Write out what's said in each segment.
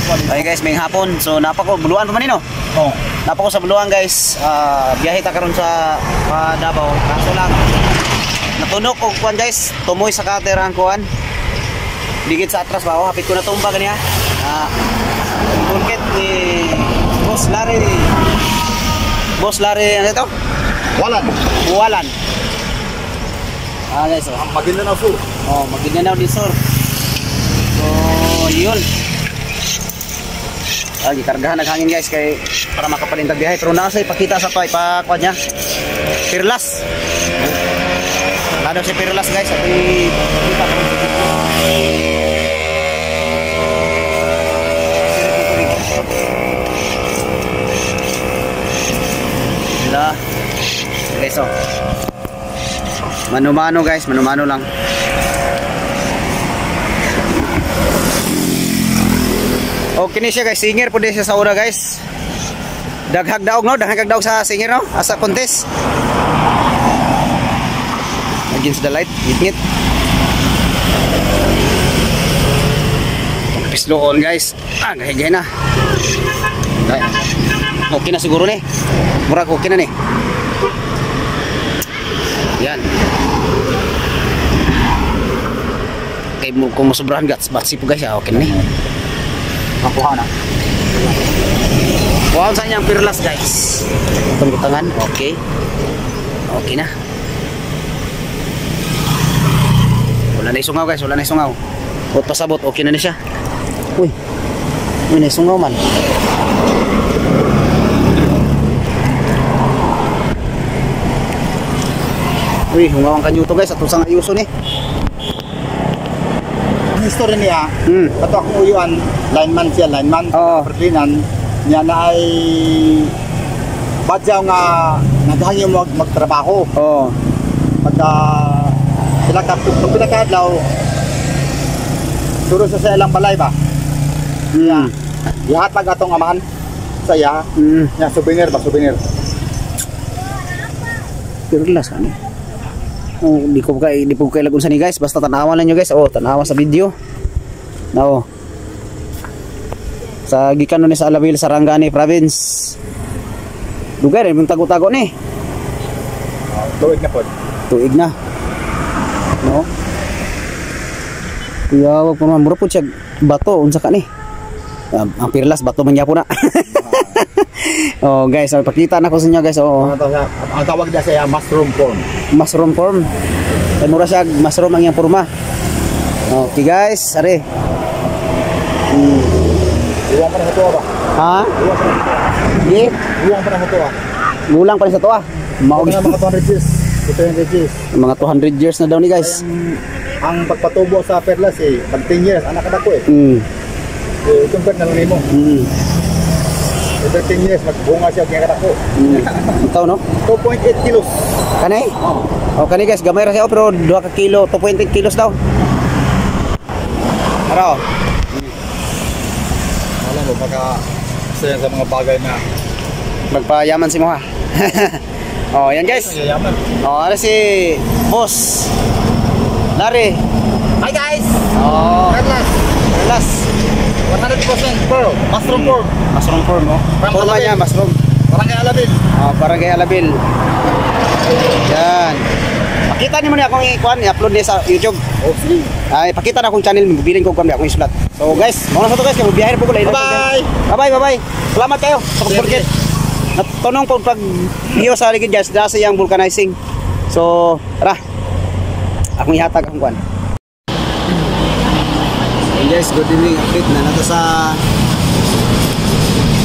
Okay guys, may hapon. So napako buluan pa man no. Oh. Napako sa buluan guys. Biyahe ta karon sa Davao. Kaso lang natunok og kuan guys, tumoy sa cutter ang kuan. Digit sa atras ba, hapit ko na tumba kaniya. Bulkit ni Boss Larry ano ito? Buwalan. Guys, Maguindanao Sur. Maguindanao din Sur. So, yun. Gikargahan naghangin guys kay para makapalintag biyahe. Pero nasa ipakita sa to, ipakuha niya. Pirlas. Lado si Pirlas guys. At ipakita ko. Sila. Okay, so. Mano-mano guys, mano-mano lang. Okay ni siya guys, singer po din siya sa ura guys. Daghag daog no, daghag daog sa singer no, asa contest. Against the light, ngit-ngit. Pisloon guys. Gahigay na. Okay na siguro ni. Murag okay na ni. Yan. Okay, kung masobrahan batsi po guys, okay na ni. Makuha na. Kuhaan sa niyang Pirlas guys. Itong butangan, okay. Okay na. Wala na isungaw guys, wala na isungaw. Bot pasabot, okay na siya. Uy, may isungaw man. Uy, hungaw ang kanyuto guys, at usang ayuso ni. History niya, ato akong uyuan, lineman siya, Perlinan, niya na ay badyaw nga naghangi mo magtrabaho. Pagka pinakadlaw, turo sa ilang balay ba? Ihatag atong amahan saya, niya souvenir. Pirlas ano? Di ko kay lagun sa ni guys, basta tanawan lang nyo guys. Tanawa sa video. Sa gikan ni sa Alabil, Sarangani province. Lugar rin tago-tago ni. Tuig na po. Tuig na. No. Kuya wag po man po siya bato unsa ka ni. Ang Pirlas bato man gyapon na. Guys, pakita na ko sa inyo guys. Ang tawag niya siya mushroom form. Ay mura siya mushroom ang iyang forma. Okay guys, are. Iwan pa na sa tuwa ba? Ha? Iwan pa na sa tuwa. Gulang pa na sa tuwa. Mga 200 years. Mga 200 years na daw ni guys. Ang pagpatubo sa Pirlas pag 10 years, anak ka na ko itong pet na lang mo. 13 years, magbunga siya kaya katako. Ikaw no? 2.8 kilos. Kanay? Kanay guys, gamay ra siya pero 2 ka kilo, 2.8 kilos daw. Araw. Alam mo, baka isa sa mga bagay na magpayaman si mo ha. Yan guys. Ano si Boss Larry. Hi guys! Pirlas 100% pearl, mushroom form no? Forma niya, mushroom. Barangay Alabil. Yan. Pakita niyo mo niya akong i-upload niya sa YouTube. Okay. Ay, pakita na akong channel, magbibiling ko kami akong isulat. So guys, mga nasa to guys, kaya magbiyahe po ko lang. Bye. Salamat kayo sa pag-forget. Natunong po pag-iyo sa aligid guys, nasa yung vulcanizing. So, tara. Akong ihatag akong kuan. Guys, good evening, update na nato sa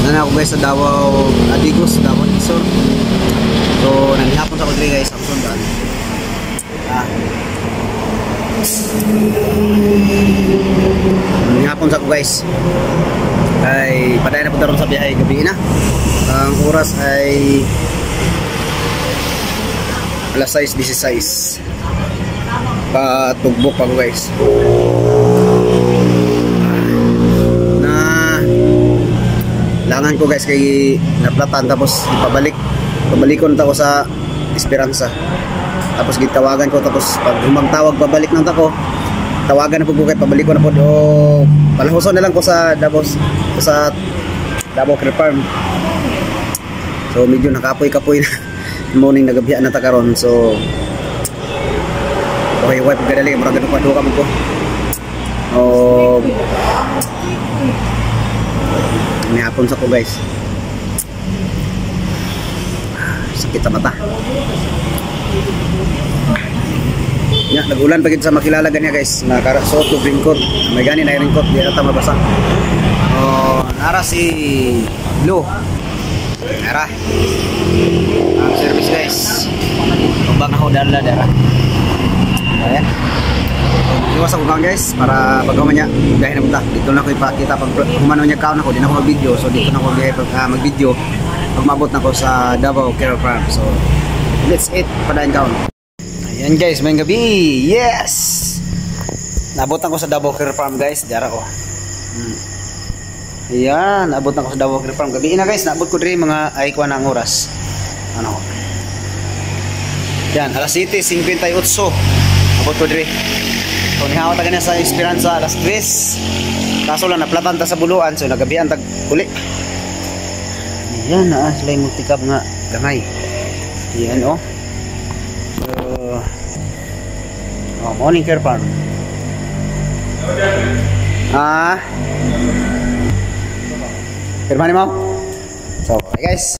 ako guys sa Davao Adigos, Davao Isor. So nanihapon sa Kudri guys, Samson daan. Nanihapon sa ko guys. Ay paday na punta ron sa biyahe gabi na. Ang oras ay alas 6:16. Patugbok pa ko guys. Langan ko guys kay naplatan tapos pabalikon ta ko sa Esperanza. Tapos gitawagan ko tapos pag humagtawag pabalik nang tako tawagan na po kay pabalik ko na po o palahuson na lang ko sa Davao Care Farm. So medyo nakapoy-kapoy na morning nagabihan na ta karon. So okay, wipe gadali mura gado pa duha mo ko. May hapon sa ko guys. Sakit sa mata. Ya, nagulan pagid sa makilala ganya guys. Nakarasuot ko raincoat. May gani na raincoat di ata mabasa. Nara si Blue. Nara. Ang service guys. Kumbang ako dala dara. Ayan. Iwas ako kaon guys para pag humanya gahin na punta. Dito na ko ipakita pag humano niya kaon ako, di na ako mag-video. So dito na ako mag-video pag maabot na ko sa Davao Care Farm. So let's eat padayon kaon. Ayan guys, may gabi. Yes. Naabot na ko sa Davao Care Farm guys. Dara ko. Ayan, naabot na ko sa Davao Care Farm. Gabi na guys, naabot ko diri mga ay kuan ang oras. Ano? Yan, alas 7:58. Abot ko diri. So nihawat agad na sa Esperanza alas 3. Kaso lang naplatan ta sa buluan, so nagabihan tag uli. Ayan na, sila yung multikab nga gamay. Ayan oh. Morning Care Farm. Pirma ni mo? So, okay guys.